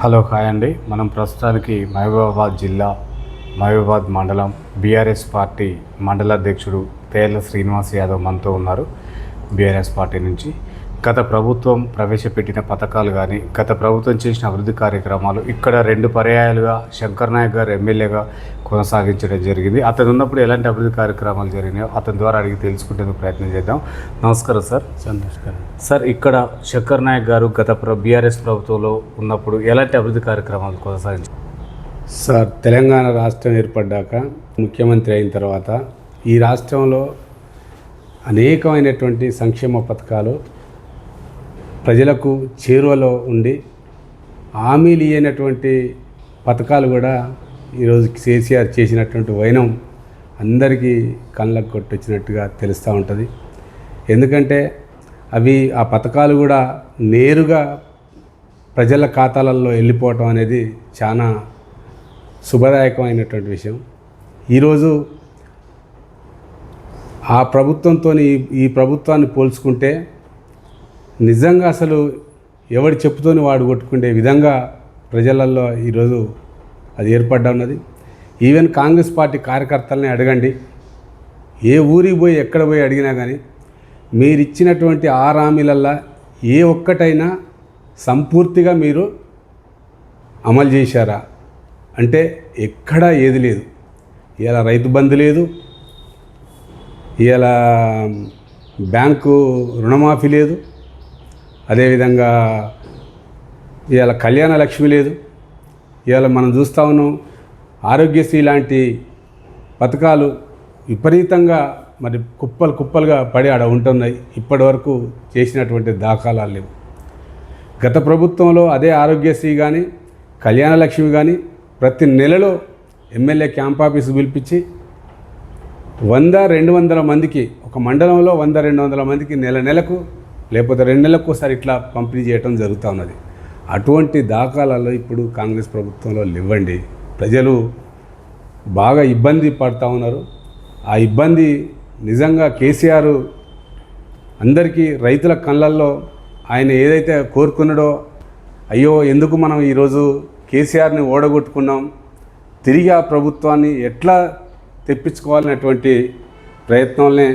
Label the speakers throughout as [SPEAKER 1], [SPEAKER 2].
[SPEAKER 1] Hello hi అండి. మనం ప్రస్తుతానికి మహబూబాబాద్ జిల్లా మహబూబాబాద్ మండలం బీఆర్ఎస్ పార్టీ మండల అధ్యక్షుడు తేళ్ల శ్రీనివాస్ యాదవ్ మనతో ఉన్నారు. బీఆర్ఎస్ పార్టీ నుంచి గత ప్రభుత్వం ప్రవేశపెట్టిన పథకాలు కానీ గత ప్రభుత్వం చేసిన అభివృద్ధి కార్యక్రమాలు ఇక్కడ 2 పర్యాయాలుగా శంకర్ నాయక్ గారు ఎమ్మెల్యేగా కొనసాగించడం జరిగింది. అతను ఉన్నప్పుడు ఎలాంటి అభివృద్ధి కార్యక్రమాలు జరిగినాయో అతని ద్వారా అడిగి తెలుసుకునేందుకు ప్రయత్నం చేద్దాం. నమస్కారం సార్.
[SPEAKER 2] నమస్కారం
[SPEAKER 1] సార్, ఇక్కడ శంకర్ నాయక్ గారు గత బీఆర్ఎస్ ప్రభుత్వంలో ఉన్నప్పుడు ఎలాంటి అభివృద్ధి కార్యక్రమాలు కొనసాగించారు?
[SPEAKER 2] సార్, తెలంగాణ రాష్ట్రం ఏర్పడ్డాక ముఖ్యమంత్రి అయిన తర్వాత ఈ రాష్ట్రంలో అనేకమైనటువంటి సంక్షేమ పథకాలు ప్రజలకు చేరువలో ఉండి హామీలు ఇయ్యనటువంటి పథకాలు కూడా ఈరోజు కేసీఆర్ చేసినటువంటి వైనం అందరికీ కళ్ళకు కొట్టొచ్చినట్టుగా తెలుస్తూ ఉంటుంది. ఎందుకంటే ఆ పథకాలు కూడా నేరుగా ప్రజల ఖాతాలలో వెళ్ళిపోవటం అనేది చాలా శుభదాయకమైనటువంటి విషయం. ఈరోజు ఆ ప్రభుత్వంతో ఈ ప్రభుత్వాన్ని పోల్చుకుంటే నిజంగా అసలు ఎవడి చెప్పుతోని వాడు కొట్టుకునే విధంగా ప్రజలలో ఈరోజు అది ఏర్పడ్డా ఉన్నది. ఈవెన్ కాంగ్రెస్ పార్టీ కార్యకర్తలని అడగండి, ఏ ఊరికి పోయి ఎక్కడ పోయి అడిగినా కానీ మీరు ఇచ్చినటువంటి 6 హామీలల్లో ఏ ఒక్కటైనా సంపూర్తిగా మీరు అమలు చేశారా అంటే ఎక్కడా ఏది లేదు. ఇలా రైతు బంధు లేదు, ఇలా బ్యాంకు రుణమాఫీ లేదు, అదేవిధంగా ఇవాళ కళ్యాణ లక్ష్మి లేదు. ఇవాళ మనం చూస్తూ ఉన్నాం ఆరోగ్యశ్రీ లాంటి పథకాలు విపరీతంగా మరి కుప్పలుగా పడి ఆడ ఉంటున్నాయి. ఇప్పటి వరకు చేసినటువంటి దాఖలాలు లేవు. గత ప్రభుత్వంలో అదే ఆరోగ్యశ్రీ కానీ కళ్యాణ లక్ష్మి కానీ ప్రతి నెలలో ఎమ్మెల్యే క్యాంప్ ఆఫీసు పిలిపించి 100-200 మందికి, ఒక మండలంలో 100-200 మందికి నెలకు లేకపోతే 2 నెలలకు ఒకసారి ఇట్లా పంపిణీ చేయడం జరుగుతూ ఉన్నది. అటువంటి దాఖలాలు ఇప్పుడు కాంగ్రెస్ ప్రభుత్వంలో లేవండి. ప్రజలు బాగా ఇబ్బంది పడుతూ ఉన్నారు. ఆ ఇబ్బంది నిజంగా కేసీఆర్ అందరికీ రైతుల కళ్ళల్లో ఆయన ఏదైతే కోరుకున్నాడో, అయ్యో ఎందుకు మనం ఈరోజు కేసీఆర్ని ఓడగొట్టుకున్నాం, తిరిగి ఆ ప్రభుత్వాన్ని ఎట్లా తెప్పించుకోవాలనేటువంటి ప్రయత్నాలనే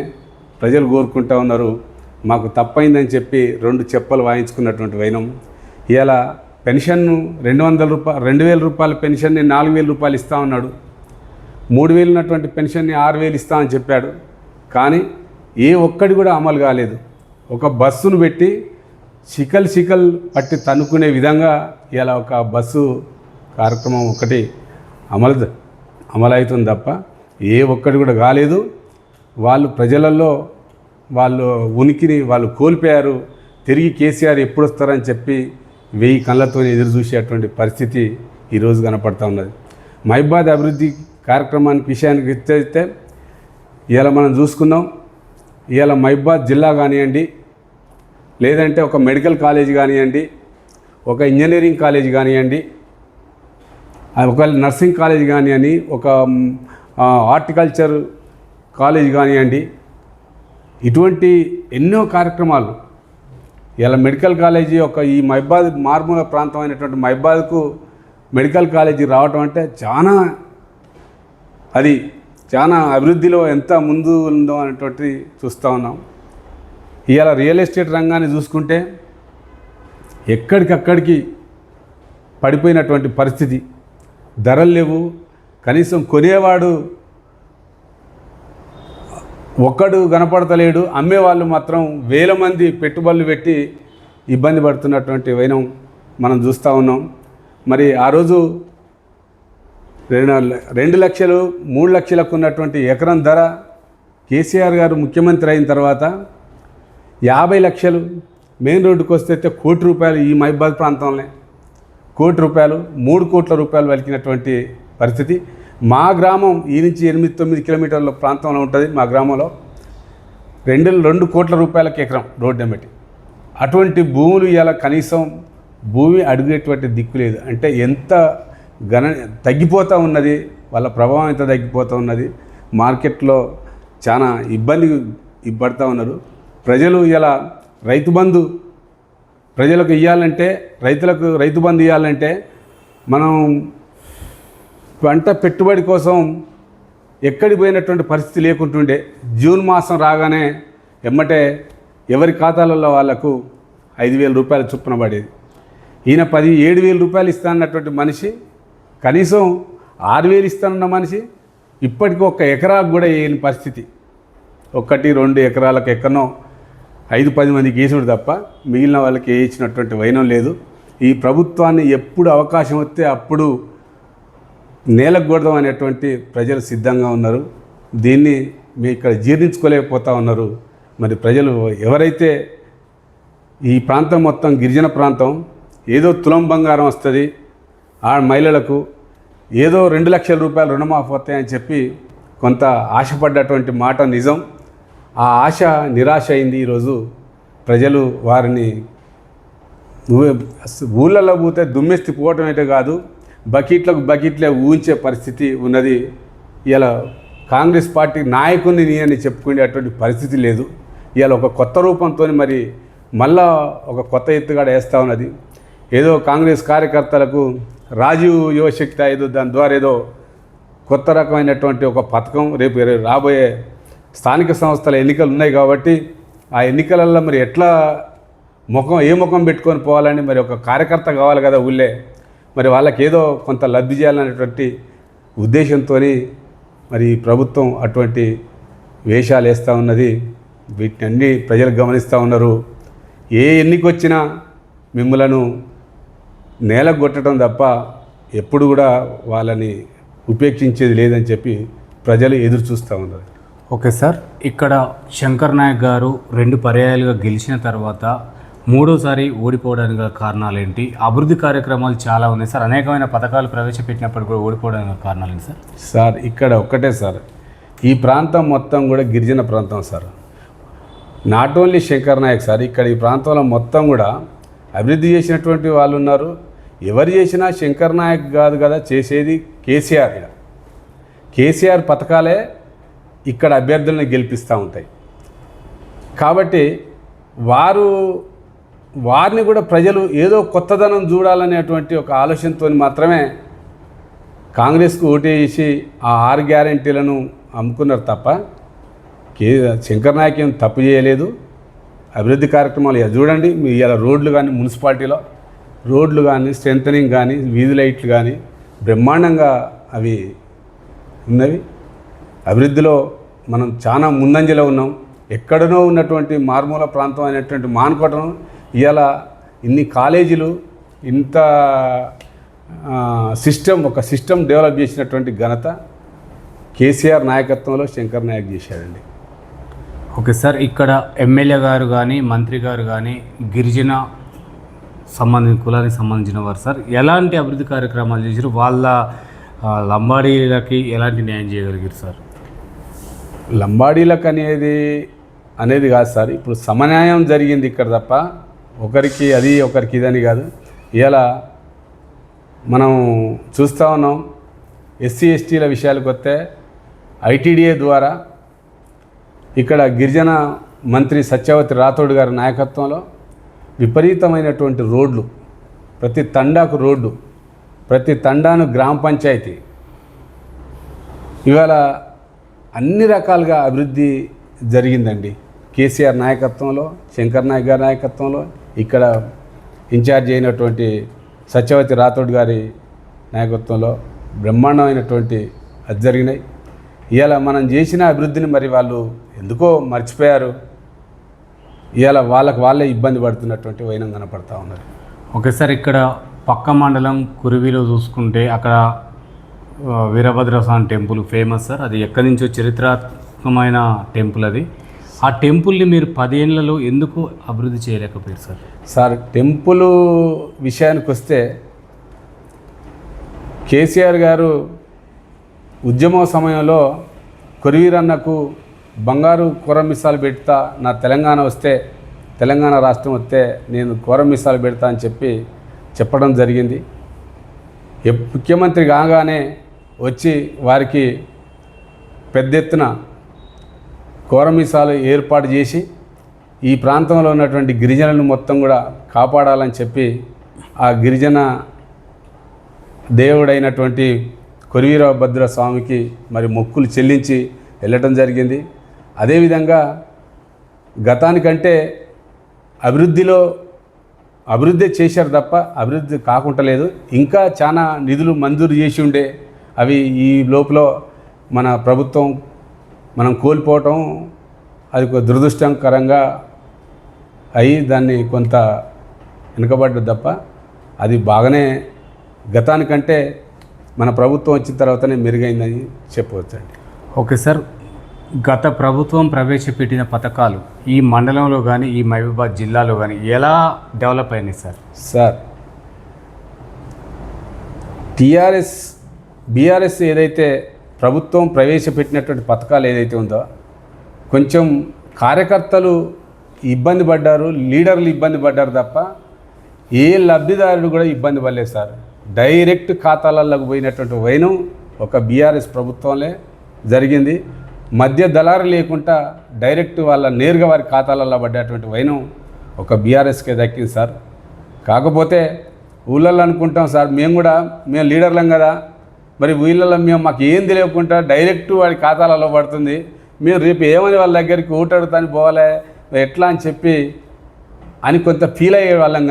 [SPEAKER 2] ప్రజలు కోరుకుంటూ ఉన్నారు. మాకు తప్పైందని చెప్పి 2 చెప్పలు వాయించుకున్నటువంటి వైనం. ఇలా పెన్షన్ను 2,000 రూపాయల పెన్షన్ని 4,000 రూపాయలు ఇస్తా ఉన్నాడు. 3,000 ఉన్నటువంటి పెన్షన్ని 6,000 ఇస్తామని చెప్పాడు. కానీ ఏ ఒక్కటి కూడా అమలు కాలేదు. ఒక బస్సును పెట్టి చికల్ పట్టి తన్నుకునే విధంగా ఇలా ఒక బస్సు కార్యక్రమం ఒకటి అమలవుతుంది తప్ప ఏ ఒక్కటి కూడా కాలేదు. వాళ్ళు ప్రజలలో వాళ్ళు ఉనికిని వాళ్ళు కోల్పోయారు. తిరిగి కేసీఆర్ ఎప్పుడు వస్తారని చెప్పి 1000 కళ్ళతో ఎదురు చూసేటువంటి పరిస్థితి ఈరోజు కనపడుతూ ఉన్నది. మహబూబాబాద్ అభివృద్ధి కార్యక్రమానికి విషయానికి తెస్తే ఇవాళ మనం చూసుకున్నాం. ఇవాళ మహబూబాబాద్ జిల్లా కానివ్వండి, లేదంటే ఒక మెడికల్ కాలేజ్ కానివ్వండి, ఒక ఇంజనీరింగ్ కాలేజ్ కానివ్వండి, ఒక నర్సింగ్ కాలేజ్ కానివ్వండి, ఒక హార్టికల్చర్ కాలేజ్ కానివ్వండి, ఇటువంటి ఎన్నో కార్యక్రమాలు. ఇలా మెడికల్ కాలేజీ ఈ మహబూబాబాద్ మారుమూల ప్రాంతం అయినటువంటి మహబూబాబాద్కు మెడికల్ కాలేజీ రావటం అంటే చాలా అభివృద్ధిలో ఎంత ముందు ఉందో అనేటువంటి చూస్తూ ఉన్నాం. ఇవాళ రియల్ ఎస్టేట్ రంగాన్ని చూసుకుంటే ఎక్కడికక్కడికి పడిపోయినటువంటి పరిస్థితి. ధరలు లేవు. కనీసం కొనేవాడు ఒక్కడు కనపడతలేడు. అమ్మేవాళ్ళు మాత్రం 1000 మంది పెట్టుబడులు పెట్టి ఇబ్బంది పడుతున్నటువంటి వైనం మనం చూస్తూ ఉన్నాం. మరి ఆ రోజు 2 లక్షలు 3 లక్షలకు ఉన్నటువంటి ఎకరం ధర కేసీఆర్ గారు ముఖ్యమంత్రి అయిన తర్వాత 50 లక్షలు మెయిన్ రోడ్డుకు వస్తే ₹1 కోటి ఈ మహబూబాబాద్ ప్రాంతంలో ₹1 కోటి 3 కోట్ల రూపాయలు వలికినటువంటి పరిస్థితి. మా గ్రామం ఈ నుంచి 8-9 కిలోమీటర్ల ప్రాంతంలో ఉంటుంది. మా గ్రామంలో 2 కోట్ల రూపాయలకి ఎకరం రోడ్డు ఎమ్మటి. అటువంటి భూములు ఇలా కనీసం భూమి అడిగేటువంటి దిక్కు లేదు. అంటే ఎంత తగ్గిపోతూ ఉన్నది, వాళ్ళ ప్రభావం ఎంత తగ్గిపోతూ ఉన్నది. మార్కెట్లో చాలా ఇబ్బంది పడుతూ ఉన్నారు ప్రజలు. ఇలా రైతు బంధు ప్రజలకు ఇవ్వాలంటే, రైతులకు రైతు బంధు ఇవ్వాలంటే మనం పంట పెట్టుబడి కోసం ఎక్కడికి పోయినటువంటి పరిస్థితి లేకుంటుండే. జూన్ మాసం రాగానే ఎమ్మటే ఎవరి ఖాతాలలో వాళ్లకు 5,000 రూపాయలు చొప్పున పడేది. ఈయన 7,000 రూపాయలు ఇస్తానన్నటువంటి మనిషి కనీసం 6,000 ఇస్తానన్న మనిషి ఇప్పటికీ 1 ఎకరాకు కూడా వేయని పరిస్థితి. 1-2 ఎకరాలకు ఎక్కడనో 5-10 మందికి వేసుడు తప్ప మిగిలిన వాళ్ళకి వేయించినటువంటి వైనం లేదు. ఈ ప్రభుత్వాన్ని ఎప్పుడు అవకాశం వస్తే అప్పుడు నేలకు కొడదాం అనేటువంటి ప్రజలు సిద్ధంగా ఉన్నారు. దీన్ని మీ ఇక్కడ జీర్ణించుకోలేకపోతూ ఉన్నారు. మరి ప్రజలు ఎవరైతే ఈ ప్రాంతం మొత్తం గిరిజన ప్రాంతం ఏదో తులం బంగారం వస్తుంది, ఆ మహిళలకు ఏదో 2 లక్షల రూపాయలు రుణమాఫీ వస్తాయని చెప్పి కొంత ఆశపడ్డటువంటి మాట నిజం. ఆ ఆశ నిరాశ అయింది. ఈరోజు ప్రజలు వారిని ఊళ్ళల్లో పోతే దుమ్మెస్తి పోవటం అయితే కాదు, బకెట్లే ఊహించే పరిస్థితి ఉన్నది. ఇలా కాంగ్రెస్ పార్టీ నాయకుడిని అని చెప్పుకునేటువంటి పరిస్థితి లేదు. ఇవాళ ఒక కొత్త రూపంతో మరి మళ్ళా ఒక కొత్త ఎత్తుగాడ వేస్తూ ఉన్నది. ఏదో కాంగ్రెస్ కార్యకర్తలకు రాజీవ్ యువశక్తి ఏదో దాని ద్వారా ఏదో కొత్త రకమైనటువంటి ఒక పథకం రేపు రాబోయే స్థానిక సంస్థల ఎన్నికలు ఉన్నాయి కాబట్టి ఆ ఎన్నికలలో మరి ఎట్లా ఏ ముఖం పెట్టుకొని పోవాలని మరి ఒక కార్యకర్త కావాలి కదా ఊళ్ళే. మరి వాళ్ళకి ఏదో కొంత లబ్ధి చేయాలనేటువంటి ఉద్దేశంతో మరి ప్రభుత్వం అటువంటి వేషాలు వేస్తూ ఉన్నది. వీటిని అన్నీ ప్రజలు గమనిస్తూ ఉన్నారు. ఏ ఎన్నిక వచ్చినా మిమ్మలను నేలకు కొట్టడం తప్ప ఎప్పుడు కూడా వాళ్ళని ఉపేక్షించేది లేదని చెప్పి ప్రజలు ఎదురు చూస్తూ ఉన్నారు.
[SPEAKER 1] ఓకే సార్, ఇక్కడ శంకర్ నాయక్ గారు 2 పర్యాయాలుగా గెలిచిన తర్వాత 3వసారి ఓడిపోవడానికి గల కారణాలు ఏంటి? అభివృద్ధి కార్యక్రమాలు చాలా ఉన్నాయి సార్, అనేకమైన పథకాలు ప్రవేశపెట్టినప్పుడు కూడా ఓడిపోవడానికి గల కారణాలు ఏంటి సార్?
[SPEAKER 2] సార్ ఇక్కడ ఒక్కటే సార్, ఈ ప్రాంతం మొత్తం కూడా గిరిజన ప్రాంతం sir. Not only Shankar Naik sir, ఇక్కడ ఈ ప్రాంతంలో మొత్తం కూడా అభివృద్ధి చేసినటువంటి వాళ్ళు ఉన్నారు. ఎవరు చేసినా శంకర్ నాయక్ కాదు కదా చేసేది, కేసీఆర్ పథకాలే ఇక్కడ అభ్యర్థులను గెలిపిస్తూ ఉంటాయి. కాబట్టి వారిని కూడా ప్రజలు ఏదో కొత్తదనం చూడాలనేటువంటి ఒక ఆలోచనతో మాత్రమే కాంగ్రెస్కు ఓటేసి ఆ 6 గ్యారెంటీలను అమ్ముకున్నారు తప్ప శంకర్ నాయక్ ఏం తప్పు చేయలేదు. అభివృద్ధి కార్యక్రమాలు చూడండి, మీ ఇలా రోడ్లు కానీ, మున్సిపాలిటీలో రోడ్లు కానీ, స్ట్రెంథనింగ్ కానీ, వీధి లైట్లు కానీ బ్రహ్మాండంగా అవి ఉన్నవి. అభివృద్ధిలో మనం చాలా ముందంజలో ఉన్నాం. ఎక్కడనో ఉన్నటువంటి మారుమూల ప్రాంతం అనేటువంటి మానుకోవటం ఇవాళ ఇన్ని కాలేజీలు, ఇంత ఒక సిస్టమ్ డెవలప్ చేసినటువంటి ఘనత కేసీఆర్ నాయకత్వంలో శంకర్ నాయక్ చేశాడండి.
[SPEAKER 1] ఓకే సార్, ఇక్కడ ఎమ్మెల్యే గారు కానీ, మంత్రి గారు కానీ గిరిజన కులానికి సంబంధించిన వారు సార్, ఎలాంటి అభివృద్ధి కార్యక్రమాలు చేశారు? వాళ్ళ లంబాడీలకి ఎలాంటి న్యాయం చేయగలిగారు సార్?
[SPEAKER 2] లంబాడీలకు అనేది కాదు సార్, ఇప్పుడు సమన్యాయం జరిగింది ఇక్కడ తప్ప ఒకరికి అది ఒకరికి ఇదని కాదు. ఇలా మనం చూస్తూ ఉన్నాం. ఎస్సీ ఎస్టీల విషయాలకు వస్తే ఐటీడీఏ ద్వారా ఇక్కడ గిరిజన మంత్రి సత్యవతి రాథోడ్ గారి నాయకత్వంలో విపరీతమైనటువంటి రోడ్లు, ప్రతి తండాకు రోడ్డు, ప్రతి తండాను గ్రామ పంచాయతీ, ఇవాళ అన్ని రకాలుగా అభివృద్ధి జరిగిందండి. కేసీఆర్ నాయకత్వంలో, శంకర్ నాయక్ గారి నాయకత్వంలో, ఇక్కడ ఇన్ఛార్జ్ అయినటువంటి సత్యవతి రాథోడ్ గారి నాయకత్వంలో బ్రహ్మాండమైనటువంటి అది జరిగినాయి. ఇవాళ మనం చేసిన అభివృద్ధిని మరి వాళ్ళు ఎందుకో మర్చిపోయారు. ఇవాళ వాళ్ళే ఇబ్బంది పడుతున్నటువంటి వైనం కనపడతా ఉన్నారు.
[SPEAKER 1] ఓకే సార్, ఇక్కడ పక్క మండలం కురివిలో చూసుకుంటే అక్కడ వీరభద్రస్వామి టెంపుల్ ఫేమస్ సార్. అది ఎక్కడి నుంచో చరిత్రాత్మకమైన టెంపుల్ అది. ఆ టెంపుల్ని మీరు 10 ఏళ్లలో ఎందుకు అభివృద్ధి చేయలేకపోయారు సార్?
[SPEAKER 2] సార్, టెంపుల్ విషయానికి వస్తే కేసీఆర్ గారు ఉద్యమం సమయంలో కొరివీరన్నకు బంగారు కొరమిసాలు పెడతా, నా తెలంగాణ రాష్ట్రం వస్తే నేను కొరమిసాలు పెడతా అని చెప్పడం జరిగింది. ముఖ్యమంత్రి కాగానే వచ్చి వారికి పెద్ద ఎత్తున కోరమీసాలు ఏర్పాటు చేసి ఈ ప్రాంతంలో ఉన్నటువంటి గిరిజనులను మొత్తం కూడా కాపాడాలని చెప్పి ఆ గిరిజన దేవుడైనటువంటి కొరివీరభద్ర స్వామికి మరి మొక్కులు చెల్లించి వెళ్ళటం జరిగింది. అదేవిధంగా గతానికంటే అభివృద్ధి చేశారు తప్ప అభివృద్ధి కాకుంటలేదు. ఇంకా చాలా నిధులు మంజూరు చేసి ఉండే అవి ఈ లోపల మన ప్రభుత్వం మనం కోల్పోవటం అది దురదృష్టకరంగా అయ్యి దాన్ని కొంత వెనుకబడ్డది తప్ప అది బాగానే గతానికంటే మన ప్రభుత్వం వచ్చిన తర్వాతనే మెరుగైందని చెప్పవచ్చండి.
[SPEAKER 1] ఓకే సార్, గత ప్రభుత్వం ప్రవేశపెట్టిన పథకాలు ఈ మండలంలో కానీ ఈ మహబూబాబాద్ జిల్లాలో కానీ ఎలా డెవలప్ అయినాయి సార్?
[SPEAKER 2] సార్ బీఆర్ఎస్ ఏదైతే ప్రభుత్వం ప్రవేశపెట్టినటువంటి పథకాలు ఏదైతే ఉందో కొంచెం కార్యకర్తలు ఇబ్బంది పడ్డారు, లీడర్లు ఇబ్బంది పడ్డారు తప్ప ఏ లబ్ధిదారుడు కూడా ఇబ్బంది పడలేదు సార్. డైరెక్ట్ ఖాతాలకు పోయినటువంటి వైనం ఒక బీఆర్ఎస్ ప్రభుత్వంలో జరిగింది. మధ్య దళారు లేకుండా డైరెక్ట్ వాళ్ళ నేరుగా వారి ఖాతాలలో పడ్డటువంటి వైనం ఒక బీఆర్ఎస్కే దక్కింది సార్. కాకపోతే ఊళ్ళల్లో అనుకుంటాం సార్, మేము లీడర్లం కదా, మరి వీళ్ళల్లో మాకు ఏం తెలియకుండా డైరెక్ట్ వాడి ఖాతాలలో పడుతుంది, మేము రేపు ఏమని వాళ్ళ దగ్గరికి ఓటాడుతాని పోవాలి ఎట్లా అని చెప్పి అని కొంత ఫీల్ అయ్యే వాళ్ళం.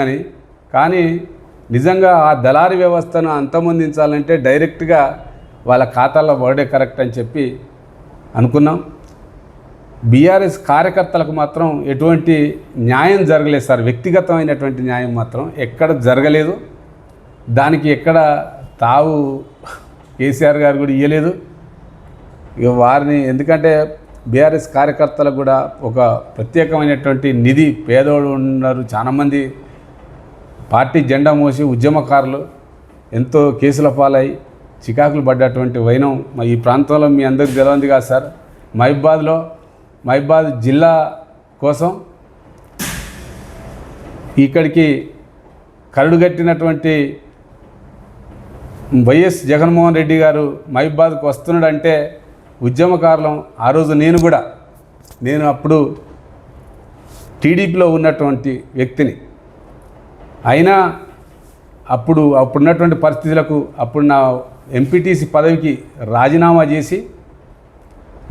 [SPEAKER 2] కానీ నిజంగా ఆ దళారీ వ్యవస్థను అంతమొందించాలంటే డైరెక్ట్గా వాళ్ళ ఖాతాల్లో పడే కరెక్ట్ అని చెప్పి అనుకున్నాం. బీఆర్ఎస్ కార్యకర్తలకు మాత్రం ఎటువంటి న్యాయం జరగలేదు సార్. వ్యక్తిగతమైనటువంటి న్యాయం మాత్రం ఎక్కడ జరగలేదు. దానికి ఎక్కడ తావు కేసీఆర్ గారు కూడా ఇవ్వలేదు ఇక వారిని. ఎందుకంటే బీఆర్ఎస్ కార్యకర్తలకు కూడా ఒక ప్రత్యేకమైనటువంటి నిధి, పేదోళ్ళు ఉన్నారు చాలామంది, పార్టీ జెండా మోసి ఉద్యమకారులు ఎంతో కేసుల పాలై చికాకులు పడ్డటువంటి వైనం ఈ ప్రాంతంలో మీ అందరికీ తెలియంది కాదు సార్. మహబూబాబాద్ జిల్లా కోసం ఇక్కడికి కరడుగట్టినటువంటి వైఎస్ జగన్మోహన్ రెడ్డి గారు మహబూబాబాద్కు వస్తున్నాడంటే ఉద్యమకారులం. ఆ రోజు నేను అప్పుడు టీడీపీలో ఉన్నటువంటి వ్యక్తిని అయినా అప్పుడున్నటువంటి పరిస్థితులకు అప్పుడు నా ఎంపీటీసీ పదవికి రాజీనామా చేసి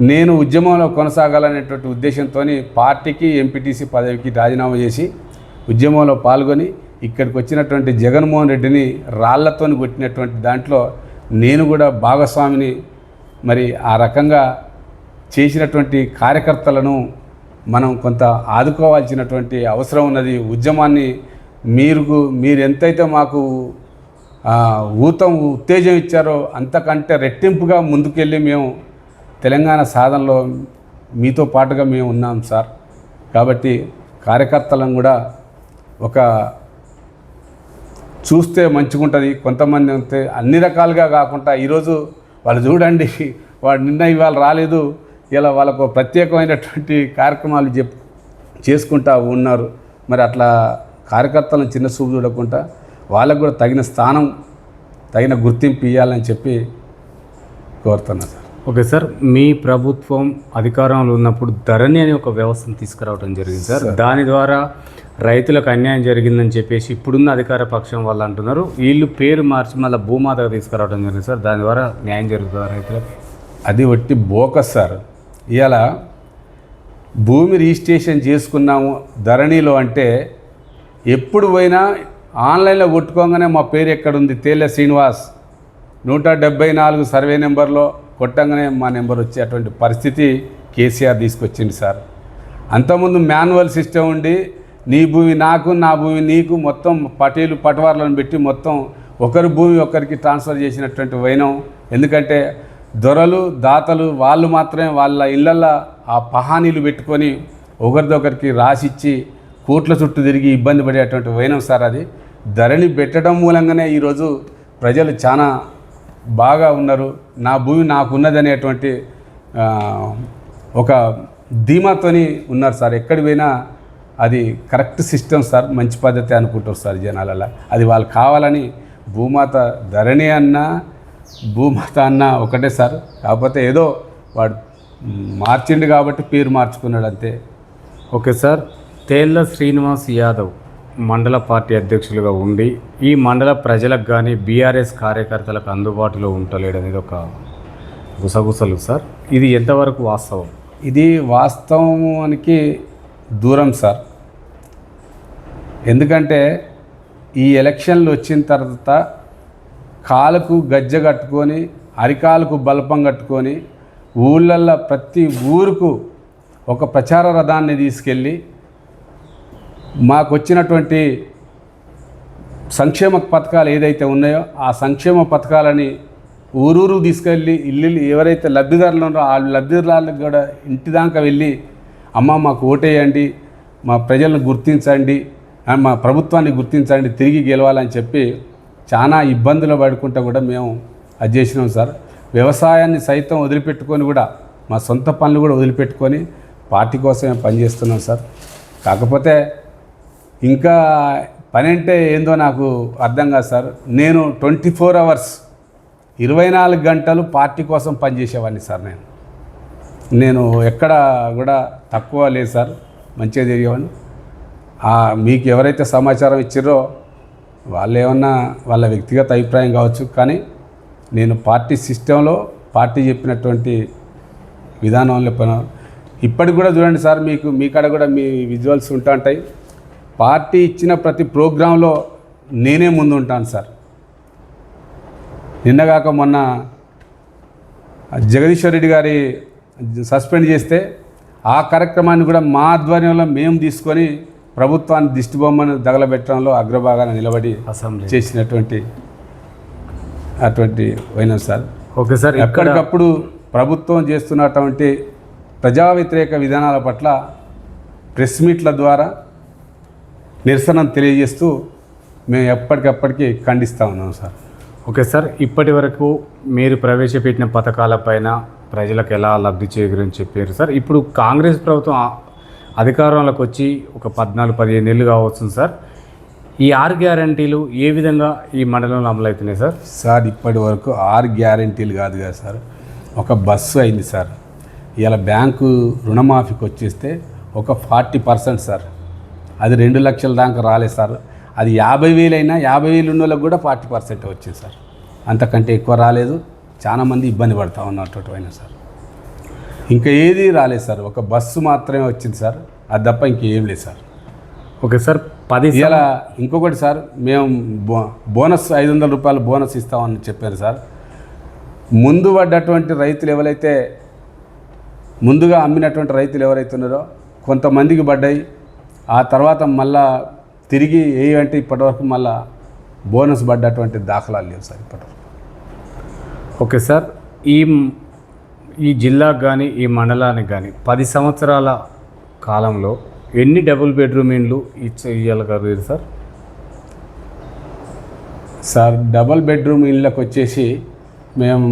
[SPEAKER 2] నేను ఉద్యమంలో కొనసాగాలనేటువంటి ఉద్దేశంతో పార్టీకి ఎంపీటీసీ పదవికి రాజీనామా చేసి ఉద్యమంలో పాల్గొని ఇక్కడికి వచ్చినటువంటి జగన్మోహన్ రెడ్డిని రాళ్లతో కొట్టినటువంటి దాంట్లో నేను కూడా భాగస్వామిని. మరి ఆ రకంగా చేసినటువంటి కార్యకర్తలను మనం కొంత ఆదుకోవాల్సినటువంటి అవసరం ఉన్నది. ఉద్యమాన్ని మీరు ఎంతైతే మాకు ఉత్తేజం ఇచ్చారో అంతకంటే రెట్టింపుగా ముందుకెళ్ళి మేము తెలంగాణ సాధనలో మీతో పాటుగా మేము ఉన్నాం సార్. కాబట్టి కార్యకర్తలను కూడా ఒక చూస్తే మంచిగుంటుంది. కొంతమంది అంతే అన్ని రకాలుగా కాకుండా ఈరోజు వాళ్ళు చూడండి, వాడు నిన్న ఇవాళ రాలేదు, ఇలా వాళ్ళకు ప్రత్యేకమైనటువంటి కార్యక్రమాలు చేసుకుంటా ఉన్నారు. మరి అట్లా కార్యకర్తలను చిన్న చూపు చూడకుండా వాళ్ళకు కూడా తగిన స్థానం, తగిన గుర్తింపు ఇవ్వాలని చెప్పి కోరుతున్నా సార్.
[SPEAKER 1] ఓకే సార్, మీ ప్రభుత్వం అధికారంలో ఉన్నప్పుడు ధరణి అనే ఒక వ్యవస్థను తీసుకురావడం జరిగింది సార్. దాని ద్వారా రైతులకు అన్యాయం జరిగిందని చెప్పేసి ఇప్పుడున్న అధికార పక్షం వాళ్ళు అంటున్నారు. వీళ్ళు పేరు మార్చి మళ్ళీ భూమాతగా తీసుకురావడం జరిగింది సార్. దాని ద్వారా న్యాయం జరుగుతుందా రైతులకు?
[SPEAKER 2] అది ఒట్టి బోకస్ సార్. ఇవాళ భూమి రిజిస్ట్రేషన్ చేసుకున్నాము ధరణిలో అంటే ఎప్పుడు పోయినా ఆన్లైన్లో కొట్టుకోగానే మా పేరు ఎక్కడుంది తేళ్ల శ్రీనివాస్ 174 సర్వే నెంబర్లో కొట్టంగానే మా నెంబర్ వచ్చేటువంటి పరిస్థితి కేసీఆర్ తీసుకొచ్చింది సార్. అంతకుముందు మాన్యువల్ సిస్టమ్ ఉండి నీ భూమి నాకు, నా భూమి నీకు, మొత్తం పటవార్లను పెట్టి మొత్తం ఒకరి భూమి ఒకరికి ట్రాన్స్ఫర్ చేసినటువంటి వైనం. ఎందుకంటే దొరలు దాతలు వాళ్ళు మాత్రమే వాళ్ళ ఇళ్ళల్లో ఆ పహానీలు పెట్టుకొని ఒకరిదొకరికి రాసిచ్చి కోట్ల చుట్టూ తిరిగి ఇబ్బంది పడేటువంటి వైనం సార్. అది ధరణి పెట్టడం మూలంగానే ఈరోజు ప్రజలు చాలా బాగా ఉన్నారు. నా భూమి నాకున్నదనేటువంటి ఒక ధీమాతోని ఉన్నారు సార్. ఎక్కడికి పోయినా అది కరెక్ట్ సిస్టమ్ సార్, మంచి పద్ధతి అనుకుంటారు సార్ జనాలలో. అది వాళ్ళు కావాలని భూమాత ధరణి అన్నా భూమాత అన్నా ఒకటే సార్. కాకపోతే ఏదో వాడు మార్చిండు కాబట్టి పేరు మార్చుకున్నాడు అంతే.
[SPEAKER 1] ఓకే సార్, తేళ్ల శ్రీనివాస్ యాదవ్ మండల పార్టీ అధ్యక్షులుగా ఉండి ఈ మండల ప్రజలకు కానీ బీఆర్ఎస్ కార్యకర్తలకు అందుబాటులో ఉండలేడు అనేది ఒక గుసగుసలు సార్. ఇది ఎంతవరకు వాస్తవం?
[SPEAKER 2] ఇది వాస్తవానికి దూరం సార్. ఎందుకంటే ఈ ఎలక్షన్లు వచ్చిన తర్వాత కాలుకు గజ్జె కట్టుకొని అరికాలకు బల్పం కట్టుకొని ఊళ్ళల్లో ప్రతి ఊరుకు ఒక ప్రచార రథాన్ని తీసుకెళ్ళి మాకు వచ్చినటువంటి సంక్షేమ పథకాలు ఏదైతే ఉన్నాయో ఆ సంక్షేమ పథకాలని ఊరూరు తీసుకెళ్ళి ఇల్లు ఎవరైతే లబ్ధిదారులు ఉన్నారో ఆ లబ్ధిదారులకు కూడా ఇంటి దాకా వెళ్ళి అమ్మ మాకు ఓటేయండి, మా ప్రజలను గుర్తించండి, మా ప్రభుత్వాన్ని గుర్తించండి, తిరిగి గెలవాలని చెప్పి చాలా ఇబ్బందులు పడుకుంటూ కూడా మేము అది చేసినాం సార్. వ్యవసాయాన్ని సైతం వదిలిపెట్టుకొని కూడా మా సొంత పనులు కూడా వదిలిపెట్టుకొని పార్టీ కోసమే పనిచేస్తున్నాం సార్. కాకపోతే ఇంకా పని అంటే ఏందో నాకు అర్థం కాదు సార్. నేను 24 hours 24 గంటలు పార్టీ కోసం పనిచేసేవాడిని సార్. నేను ఎక్కడ కూడా తక్కువ లేదు సార్, మంచిగా తిరిగేవాడిని. మీకు ఎవరైతే సమాచారం ఇచ్చారో వాళ్ళు ఏమన్నా వాళ్ళ వ్యక్తిగత అభిప్రాయం కావచ్చు, కానీ నేను పార్టీ సిస్టంలో పార్టీ చెప్పినటువంటి విధానంలో పని ఇప్పటికి కూడా చూడండి సార్. మీ కాడ కూడా మీ విజువల్స్ ఉంటాయి. పార్టీ ఇచ్చిన ప్రతి ప్రోగ్రాంలో నేనే ముందు ఉంటాను సార్. నిన్నగాక మొన్న జగదీశ్వర్ రెడ్డి గారి సస్పెండ్ చేస్తే ఆ కార్యక్రమాన్ని కూడా మా ఆధ్వర్యంలో మేము తీసుకొని ప్రభుత్వాన్ని దిష్టిబొమ్మను తగలబెట్టడంలో అగ్రభాగాన నిలబడి చేసినటువంటి అటువంటి పోయినాం సార్.
[SPEAKER 1] Okay sir.
[SPEAKER 2] ఎప్పటికప్పుడు ప్రభుత్వం చేస్తున్నటువంటి ప్రజా వ్యతిరేక విధానాల పట్ల ప్రెస్ మీట్ల ద్వారా నిరసన తెలియజేస్తూ మేము ఎప్పటికప్పటికీ ఖండిస్తూ ఉన్నాం సార్.
[SPEAKER 1] Okay sir. ఇప్పటి వరకు మీరు ప్రవేశపెట్టిన పథకాలపైన ప్రజలకు ఎలా లబ్ధి చేకూరని చెప్పారు సార్. ఇప్పుడు కాంగ్రెస్ ప్రభుత్వం అధికారంలోకి వచ్చి ఒక 14-15 ఏళ్ళు కావచ్చు సార్. ఈ 6 గ్యారంటీలు ఏ విధంగా ఈ మండలంలో అమలవుతున్నాయి సార్?
[SPEAKER 2] సార్ ఇప్పటి వరకు 6 గ్యారంటీలు కాదు కదా సార్, ఒక బస్సు అయింది సార్. ఇలా బ్యాంకు రుణమాఫీకి వచ్చేస్తే ఒక 40% సార్, అది 2 లక్షల దాకా రాలేదు సార్. అది 50,000 అయినా 50,000 ఉన్న వాళ్ళకి కూడా 40% వచ్చింది సార్. అంతకంటే ఎక్కువ రాలేదు. చాలామంది ఇబ్బంది పడతా ఉన్నట్టు అయినా సార్. ఇంకా ఏది రాలేదు సార్, ఒక బస్సు మాత్రమే వచ్చింది సార్, అది తప్ప ఇంకేం లేదు సార్.
[SPEAKER 1] Okay sir.
[SPEAKER 2] ఇలా ఇంకొకటి సార్, మేము బోనస్ 500 రూపాయలు బోనస్ ఇస్తామని చెప్పారు సార్. ముందు పడ్డటువంటి రైతులు ఎవరైతే ముందుగా అమ్మినటువంటి రైతులు ఎవరైతే ఉన్నారో కొంతమందికి పడ్డాయి. ఆ తర్వాత మళ్ళా తిరిగి అంటే ఇప్పటివరకు మళ్ళా బోనస్ పడ్డటువంటి దాఖలాలు లేవు సార్ ఇప్పటివరకు.
[SPEAKER 1] Okay sir. ఈ జిల్లాకు కానీ ఈ మండలానికి కానీ 10 సంవత్సరాల కాలంలో ఎన్ని డబుల్ బెడ్రూమ్ ఇండ్లు ఇవ్వగలరు సార్?
[SPEAKER 2] సార్ డబుల్ బెడ్రూమ్ ఇళ్ళకి వచ్చేసి మేము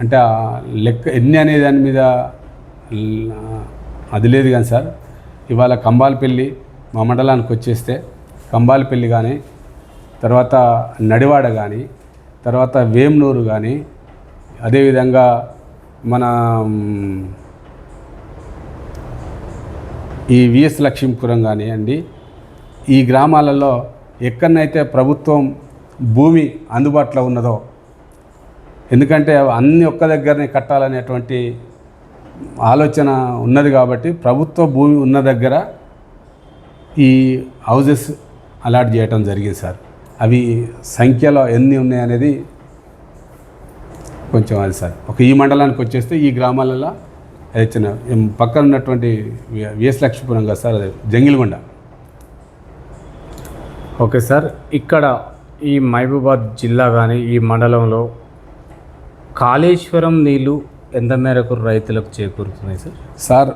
[SPEAKER 2] అంటే లెక్క ఎన్ని అనే దాని మీద అది లేదు కానీ సార్, ఇవాళ కంబాలపల్లి మా మండలానికి వచ్చేస్తే కంబాలపల్లి కానీ, తర్వాత నడివాడ కానీ, తర్వాత వేమ్నూరు కానీ, అదేవిధంగా మన ఈ విఎస్ లక్ష్మీపురం కానివ్వండి, ఈ గ్రామాలలో ఎక్కడనైతే ప్రభుత్వం భూమి అందుబాటులో ఉన్నదో, ఎందుకంటే అన్ని ఒక్క దగ్గరనే కట్టాలనేటువంటి ఆలోచన ఉన్నది కాబట్టి ప్రభుత్వ భూమి ఉన్న దగ్గర ఈ హౌజెస్ అలాట్ చేయటం జరిగింది సార్. అవి సంఖ్యలో ఎన్ని ఉన్నాయి అనేది కొంచెం అది సార్. ఈ మండలానికి వచ్చేస్తే ఈ గ్రామాలలో అది చిన్న పక్కన ఉన్నటువంటి విఎస్ లక్ష్మీపురం కదా సార్, అది జంగిల్గొండ.
[SPEAKER 1] Okay sir. ఇక్కడ ఈ మహబూబాద్ జిల్లా కానీ ఈ మండలంలో కాళేశ్వరం నీళ్ళు ఎంత మేరకు రైతులకు చేకూరుతున్నాయి సార్?
[SPEAKER 2] సార్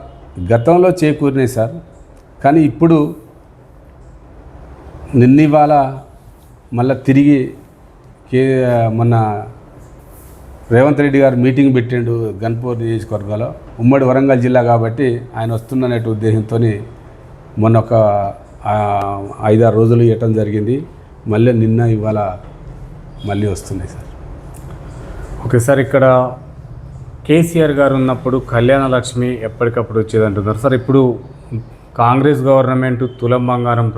[SPEAKER 2] గతంలో చేకూరినాయి సార్, కానీ ఇప్పుడు ఇవాళ మళ్ళీ తిరిగి మొన్న రేవంత్ రెడ్డి గారు మీటింగ్ పెట్టిండు గన్పూర్ నియోజకవర్గంలో, ఉమ్మడి వరంగల్ జిల్లా కాబట్టి ఆయన వస్తున్ననే ఉద్దేశంతో మొన్న ఒక 5-6 రోజులు ఇవ్వటం జరిగింది. మళ్ళీ నిన్న ఇవాళ మళ్ళీ వస్తున్నాయి సార్.
[SPEAKER 1] Okay sir. ఇక్కడ కేసీఆర్ గారు ఉన్నప్పుడు కళ్యాణ లక్ష్మి ఎప్పటికప్పుడు వచ్చేది అంటున్నారు సార్. ఇప్పుడు కాంగ్రెస్ గవర్నమెంట్ తులం బంగారం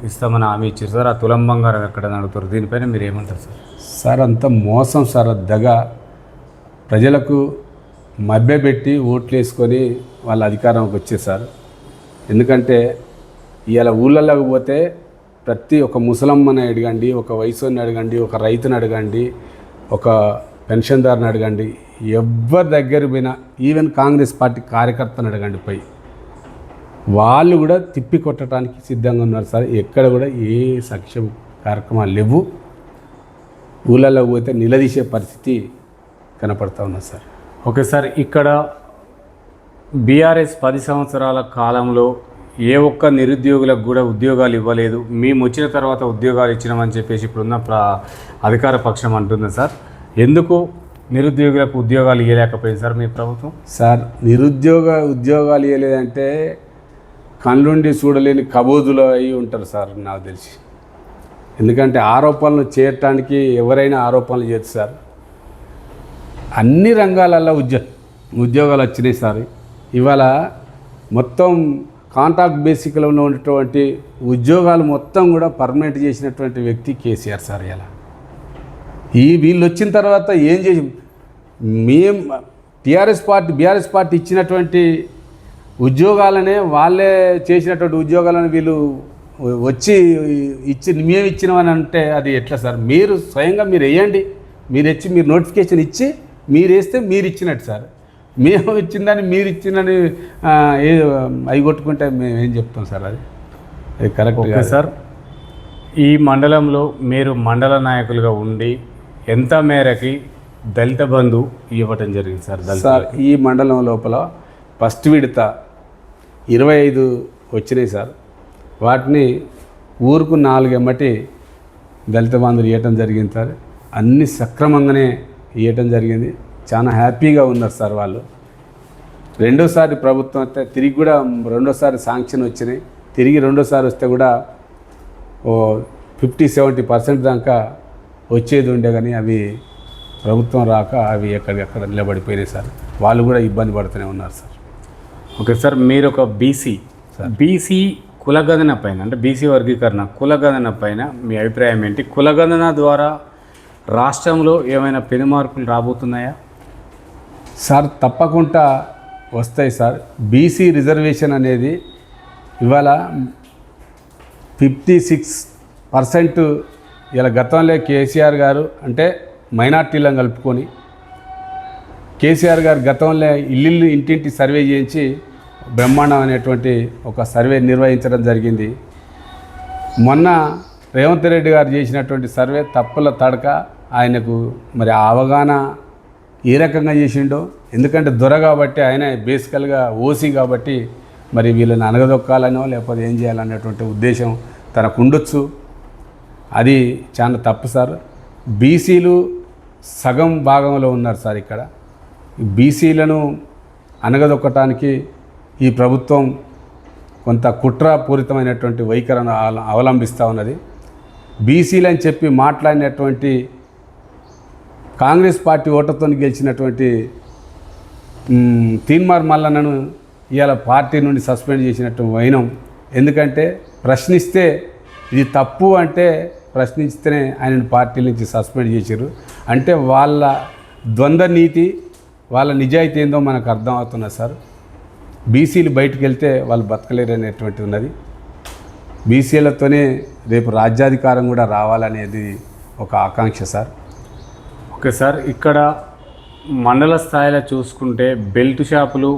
[SPEAKER 1] ఇస్తామని హామీ ఇచ్చారు సార్. ఆ తులం బంగారం ఎక్కడ అడుగుతారు, దీనిపైన మీరు ఏమంటారు సార్?
[SPEAKER 2] సార్ అంత మోసం సార్, దగ. ప్రజలకు మభ్యపెట్టి ఓట్లు వేసుకొని వాళ్ళ అధికారంకి వచ్చేసారు. ఎందుకంటే ఇవాళ ఊళ్ళలోకి పోతే ప్రతి ఒక్క ముసలమ్మని అడగండి, ఒక వయసుని అడగండి, ఒక రైతుని అడగండి, ఒక పెన్షన్దారుని అడగండి, ఎవరి దగ్గర పోయినా ఈవెన్ కాంగ్రెస్ పార్టీ కార్యకర్తను అడగండి పోయి, వాళ్ళు కూడా తిప్పి కొట్టడానికి సిద్ధంగా ఉన్నారు సార్. ఎక్కడ కూడా ఏ సంక్షేమ కార్యక్రమాలు లేవు. ఊళ్ళలో పోతే నిలదీసే పరిస్థితి కనపడతా ఉన్నది సార్.
[SPEAKER 1] ఓకే సార్, ఇక్కడ బీఆర్ఎస్ 10 సంవత్సరాల కాలంలో ఏ ఒక్క నిరుద్యోగులకు కూడా ఉద్యోగాలు ఇవ్వలేదు, మేము వచ్చిన తర్వాత ఉద్యోగాలు ఇచ్చినామని చెప్పేసి ఇప్పుడున్న అధికార పక్షం అంటుంది సార్. ఎందుకు నిరుద్యోగులకు ఉద్యోగాలు ఇవ్వలేకపోయింది సార్ మీ ప్రభుత్వం?
[SPEAKER 2] సార్ ఉద్యోగాలు ఇవ్వలేదంటే కళ్ళుండి చూడలేని కబోదులు అయి ఉంటారు సార్ నాకు తెలిసి. ఎందుకంటే ఆరోపణలు చేయటానికి ఎవరైనా ఆరోపణలు చేయొచ్చు సార్. అన్ని రంగాలలో ఉద్యోగాలు వచ్చినాయి సార్. ఇవాళ మొత్తం కాంట్రాక్ట్ బేసిక్లో ఉన్నటువంటి ఉద్యోగాలు మొత్తం కూడా పర్మనెంట్ చేసినటువంటి వ్యక్తి కేసీఆర్ సార్. ఇలా వీళ్ళు వచ్చిన తర్వాత ఏం చేసి బీఆర్ఎస్ పార్టీ ఇచ్చినటువంటి ఉద్యోగాలనే వాళ్ళే చేసినటువంటి ఉద్యోగాలను వీళ్ళు వచ్చి మేము ఇచ్చినామని అంటే అది ఎట్లా సార్? మీరు స్వయంగా మీరు వేయండి, మీరు నోటిఫికేషన్ ఇచ్చి మీరు వేస్తే మీరు ఇచ్చినట్టు సార్. మేము ఇచ్చిందని మీరు ఇచ్చిందని అవి కొట్టుకుంటే మేము ఏం చెప్తాం సార్? అది కరెక్ట్
[SPEAKER 1] ఓకే సార్. ఈ మండలంలో మీరు మండల నాయకులుగా ఉండి ఎంత మేరకి దళిత బంధు ఇవ్వటం జరిగింది సార్?
[SPEAKER 2] సార్ ఈ మండలం లోపల ఫస్ట్ విడత 25 వచ్చినాయి సార్. వాటిని ఊరుకు 4 ఎమ్మటి దళిత బంధువులు ఇవ్వటం జరిగింది సార్. అన్ని సక్రమంగానే ఇవ్వటం జరిగింది. చాలా హ్యాపీగా ఉన్నారు సార్ వాళ్ళు. రెండోసారి ప్రభుత్వం అయితే తిరిగి కూడా రెండోసారి శాంక్షన్ వచ్చినాయి. తిరిగి రెండోసారి వస్తే కూడా 50-70% దాకా వచ్చేది ఉండే, కానీ అవి ప్రభుత్వం రాక అవి ఎక్కడికక్కడ నిలబడిపోయినాయి సార్. వాళ్ళు కూడా ఇబ్బంది పడుతూనే ఉన్నారు సార్.
[SPEAKER 1] ఓకే సార్, మీరు ఒక బీసీ కులగణన పైన, అంటే బీసీ వర్గీకరణ కులగణన పైన మీ అభిప్రాయం ఏంటి? కులగణన ద్వారా రాష్ట్రంలో ఏమైనా పెను మార్పులు రాబోతున్నాయా
[SPEAKER 2] సార్? తప్పకుండా వస్తాయి సార్. బీసీ రిజర్వేషన్ అనేది ఇవాళ 56% ఇలా గతంలో కేసీఆర్ గారు అంటే మైనార్టీలను కలుపుకొని కేసీఆర్ గారు గతంలో ఇంటింటి సర్వే చేయించి బ్రహ్మాండం అనేటువంటి ఒక సర్వే నిర్వహించడం జరిగింది. మొన్న రేవంత్ రెడ్డి గారు చేసినటువంటి సర్వే తప్పుల తడక ఆయనకు మరి ఆ అవగాహన ఏ రకంగా చేసిండో, ఎందుకంటే దొర కాబట్టి ఆయన బేసికల్గా ఓసీ కాబట్టి మరి వీళ్ళని అనగదొక్కాలనో లేకపోతే ఏం చేయాలనేటువంటి ఉద్దేశం తనకు ఉండొచ్చు. అది చాలా తప్పు సార్. బీసీలు సగం భాగంలో ఉన్నారు సార్. ఇక్కడ బీసీలను అనగదొక్కటానికి ఈ ప్రభుత్వం కొంత కుట్రపూరితమైనటువంటి వైఖరిని అవలంబిస్తూ ఉన్నది. బీసీలు అని చెప్పి మాట్లాడినటువంటి కాంగ్రెస్ పార్టీ ఓటర్తో గెలిచినటువంటి తీన్మార్ మల్లన్నను ఇవాళ పార్టీ నుండి సస్పెండ్ చేసినట్టు వైనం. ఎందుకంటే ప్రశ్నిస్తే ఇది తప్పు అంటే ప్రశ్నిస్తేనే ఆయనను పార్టీ నుంచి సస్పెండ్ చేశారు. అంటే వాళ్ళ ద్వంద్వ నీతి, వాళ్ళ నిజాయితీ ఏందో మనకు అర్థం అవుతున్నది సార్. బీసీలు బయటికి వెళ్తే వాళ్ళు బతకలేరు అనేటువంటి ఉన్నది. బీసీలతోనే రేపు రాజ్యాధికారం కూడా రావాలనేది ఒక ఆకాంక్ష సార్.
[SPEAKER 1] ఓకే సార్, ఇక్కడ మండల స్థాయిలో చూసుకుంటే బెల్ట్ షాపులు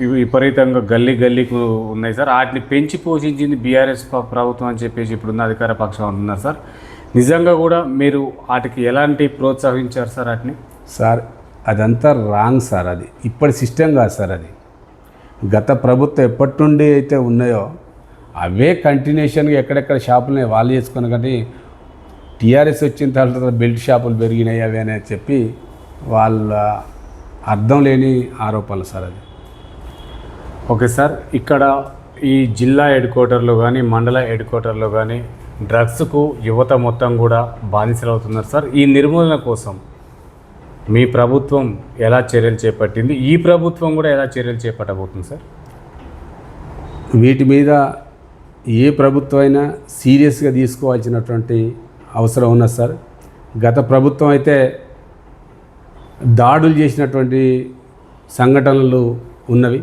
[SPEAKER 1] ఇవి విపరీతంగా గల్లీకి ఉన్నాయి సార్. వాటిని పెంచి పోషించింది బీఆర్ఎస్ ప్రభుత్వం అని చెప్పేసి ఇప్పుడున్న అధికార పక్షం అంటున్నారు సార్. నిజంగా కూడా మీరు వాటికి ఎలాంటి ప్రోత్సహించారు సార్ వాటిని?
[SPEAKER 2] సార్ అదంతా రాంగ్ సార్. అది ఇప్పటి సిస్టమ్ కాదు సార్. అది గత ప్రభుత్వం ఎప్పటి నుండి అయితే ఉన్నాయో అవే కంటిన్యూషన్గా ఎక్కడెక్కడ షాపులు వాళ్ళు చేసుకున్న, కానీ టీఆర్ఎస్ వచ్చిన తర్వాత బెల్ట్ షాపులు పెరిగినాయి అవి అని చెప్పి వాళ్ళ అర్థం లేని ఆరోపణలు సార్ అది.
[SPEAKER 1] ఓకే సార్, ఇక్కడ ఈ జిల్లా హెడ్ క్వార్టర్లో కానీ మండల హెడ్ క్వార్టర్లో కానీ డ్రగ్స్కు యువత మొత్తం కూడా బానిసలు అవుతున్నారు సార్. ఈ నిర్మూలన కోసం మీ ప్రభుత్వం ఎలా చర్యలు చేపట్టింది? ఈ ప్రభుత్వం కూడా ఎలా చర్యలు చేపట్టబోతుంది సార్?
[SPEAKER 2] వీటి మీద ఏ ప్రభుత్వం అయినా సీరియస్గా తీసుకోవాల్సినటువంటి అవసరం ఉన్నది సార్. గత ప్రభుత్వం అయితే దాడులు చేసినటువంటి సంఘటనలు ఉన్నవి.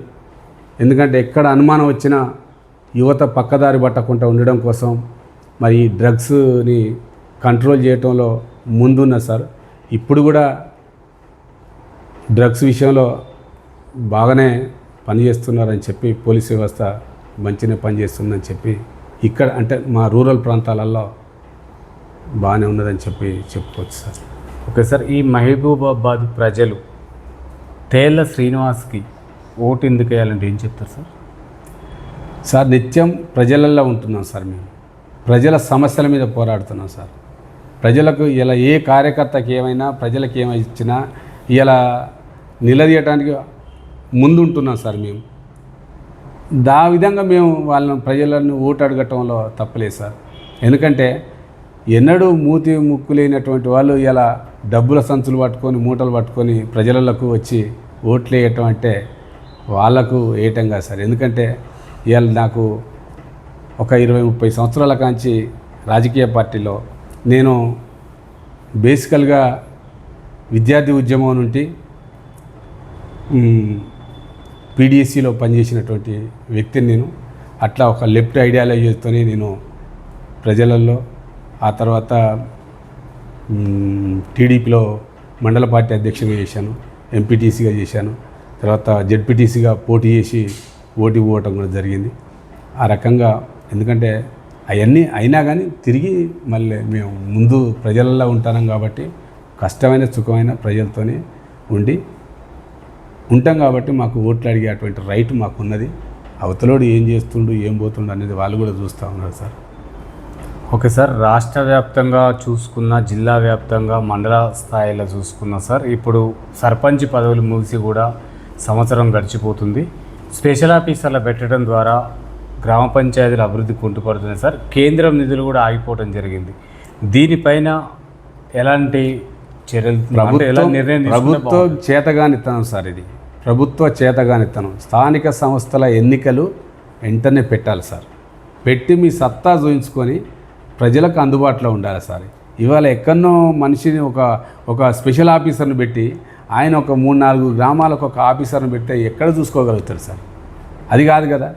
[SPEAKER 2] ఎందుకంటే ఎక్కడ అనుమానం వచ్చినా యువత పక్కదారి పట్టకుండా ఉండడం కోసం మరి డ్రగ్స్ని కంట్రోల్ చేయటంలో ముందున్న సార్. ఇప్పుడు కూడా డ్రగ్స్ విషయంలో బాగానే పనిచేస్తున్నారని చెప్పి పోలీస్ వ్యవస్థ మంచిగా పనిచేస్తుందని చెప్పి ఇక్కడ అంటే మా రూరల్ ప్రాంతాలలో బాగానే ఉన్నదని చెప్పి చెప్పుకోవచ్చు సార్.
[SPEAKER 1] ఓకే సార్, ఈ మహబూబాబాద్ ప్రజలు తేళ్ల శ్రీనివాస్కి ఓటు ఎందుకు వేయాలంటే ఏం చెప్తారు సార్?
[SPEAKER 2] సార్ నిత్యం ప్రజలల్లో ఉంటున్నాం సార్. మేము ప్రజల సమస్యల మీద పోరాడుతున్నాం సార్. ప్రజలకు ఇలా ఏ కార్యకర్తకి ఏమైనా ప్రజలకు ఏమైనా ఇచ్చినా ఇలా నిలదీయటానికి ముందుంటున్నాం సార్. మేము విధంగా మేము వాళ్ళని ప్రజలను ఓటు అడగటంలో తప్పలేదు సార్. ఎందుకంటే ఎన్నడూ మూతి ముక్కు లేనటువంటి వాళ్ళు ఇలా డబ్బుల సంచులు పట్టుకొని మూటలు పట్టుకొని ప్రజలకు వచ్చి ఓట్లు వేయటం అంటే వాళ్ళకు వేయటం కాదు సార్. ఎందుకంటే ఇవాళ నాకు ఒక 20-30 సంవత్సరాల కాంచి రాజకీయ పార్టీలో నేను బేసికల్గా విద్యార్థి ఉద్యమం నుండి పీడిఎస్సిలో పనిచేసినటువంటి వ్యక్తిని నేను. అట్లా ఒక లెఫ్ట్ ఐడియాలజీతోనే నేను ప్రజలలో, ఆ తర్వాత టీడీపీలో మండల పార్టీ అధ్యక్షుడిగా చేశాను, ఎంపీటీసీగా చేశాను, తర్వాత జెడ్పీటీసీగా పోటీ చేసి ఓటు పోవటం కూడా జరిగింది. ఆ రకంగా ఎందుకంటే అవన్నీ అయినా కానీ తిరిగి మళ్ళీ మేము ముందు ప్రజలలో ఉంటాం కాబట్టి కష్టమైన సుఖమైన ప్రజలతోనే ఉంటాం కాబట్టి మాకు ఓట్లు అడిగేటువంటి రైట్ మాకు ఉన్నది. అవతలోడు ఏం చేస్తుండు ఏం పోతుండు అనేది వాళ్ళు కూడా చూస్తూ ఉన్నారు సార్.
[SPEAKER 1] ఓకే సార్, రాష్ట్ర వ్యాప్తంగా చూసుకున్న, జిల్లా వ్యాప్తంగా, మండల స్థాయిలో చూసుకున్న సార్, ఇప్పుడు సర్పంచ్ పదవులు ముగిసి కూడా సంవత్సరం గడిచిపోతుంది. స్పెషల్ ఆఫీసర్లు పెట్టడం ద్వారా గ్రామ పంచాయతీల అభివృద్ధి కుంటుపడుతుంది సార్. కేంద్రం నిధులు కూడా ఆగిపోవడం జరిగింది. దీనిపైన ఎలాంటి చర్యలు,
[SPEAKER 2] ప్రభుత్వం చేతగానితనం సార్. ఇది ప్రభుత్వ చేతగానితనం. స్థానిక సంస్థల ఎన్నికలు వెంటనే పెట్టాలి సార్. పెట్టి మీ సత్తా చూయించుకొని ప్రజలకు అందుబాటులో ఉండాలి సార్. ఇవాళ ఎక్కడనో మనిషిని ఒక స్పెషల్ ఆఫీసర్ని పెట్టి ఆయన ఒక 3-4 గ్రామాలకు ఒక ఆఫీసర్ని పెడితే ఎక్కడ చూసుకోగలుగుతారు సార్? అది కాదు కదా.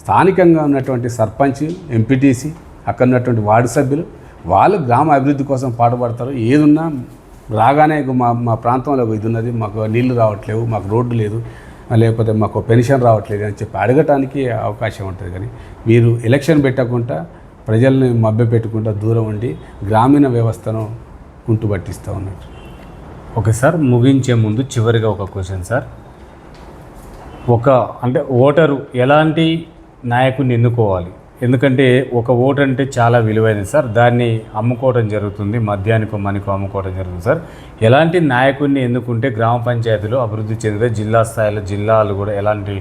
[SPEAKER 2] స్థానికంగా ఉన్నటువంటి సర్పంచ్, ఎంపీటీసీ, అక్కడ ఉన్నటువంటి వార్డు సభ్యులు వాళ్ళు గ్రామ అభివృద్ధి కోసం పాటుపడతారు. ఏదున్నా రాగానే మా ప్రాంతంలో ఇది ఉన్నది, మాకు నీళ్లు రావట్లేవు, మాకు రోడ్డు లేదు, లేకపోతే మాకు పెన్షన్ రావట్లేదు అని చెప్పి అడగటానికి అవకాశం ఉంటుంది. కానీ మీరు ఎలక్షన్ పెట్టకుండా ప్రజల్ని మభ్యపెట్టకుండా దూరం ఉండి గ్రామీణ వ్యవస్థను కుంటుపట్టిస్తూ ఉన్నట్టు.
[SPEAKER 1] ఓకే సార్, ముగించే ముందు చివరిగా ఒక క్వశ్చన్ సార్. అంటే ఓటరు ఎలాంటి నాయకుడిని ఎన్నుకోవాలి? ఎందుకంటే ఒక ఓటు అంటే చాలా విలువైనది సార్. దాన్ని అమ్ముకోవడం జరుగుతుంది, మద్యానికో మనకో అమ్ముకోవడం జరుగుతుంది సార్. ఎలాంటి నాయకుడిని ఎన్నుకుంటే గ్రామ పంచాయతీలో అభివృద్ధి చెందితే, జిల్లా స్థాయిలో జిల్లాలు కూడా ఎలాంటి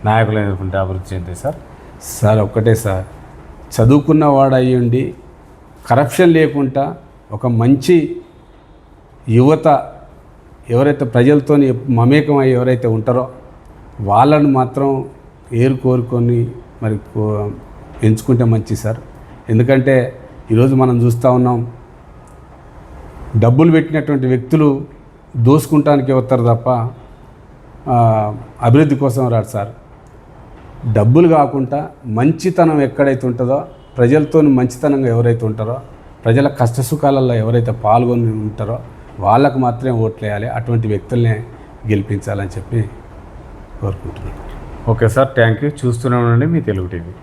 [SPEAKER 1] నాయకులు ఎన్నుకుంటే అభివృద్ధి చెందితే సార్?
[SPEAKER 2] సార్ ఒక్కటే సార్, చదువుకున్న వాడు అయ్యుండి కరప్షన్ లేకుండా ఒక మంచి యువత ఎవరైతే ప్రజలతో మమేకమై ఎవరైతే ఉంటారో వాళ్ళను మాత్రం కోరుకొని మరి ఎంచుకుంటే మంచి సార్. ఎందుకంటే ఈరోజు మనం చూస్తూ ఉన్నాం, డబ్బులు పెట్టినటువంటి వ్యక్తులు దోసుకుంటానికి వస్తారు తప్ప అభివృద్ధి కోసం రాడు సార్. డబ్బులు కాకుండా మంచితనం ఎక్కడైతే ఉంటుందో, ప్రజలతో మంచితనంగా ఎవరైతే ఉంటారో, ప్రజల కష్టసుఖాలలో ఎవరైతే పాల్గొని ఉంటారో వాళ్ళకు మాత్రమే ఓట్లు వేయాలి. అటువంటి వ్యక్తులనే గెలిపించాలని చెప్పి కోరుకుంటున్నాను.
[SPEAKER 1] Okay sir, thank you. చూస్తూనే ఉండండి మీ తెలుగు టీవీ.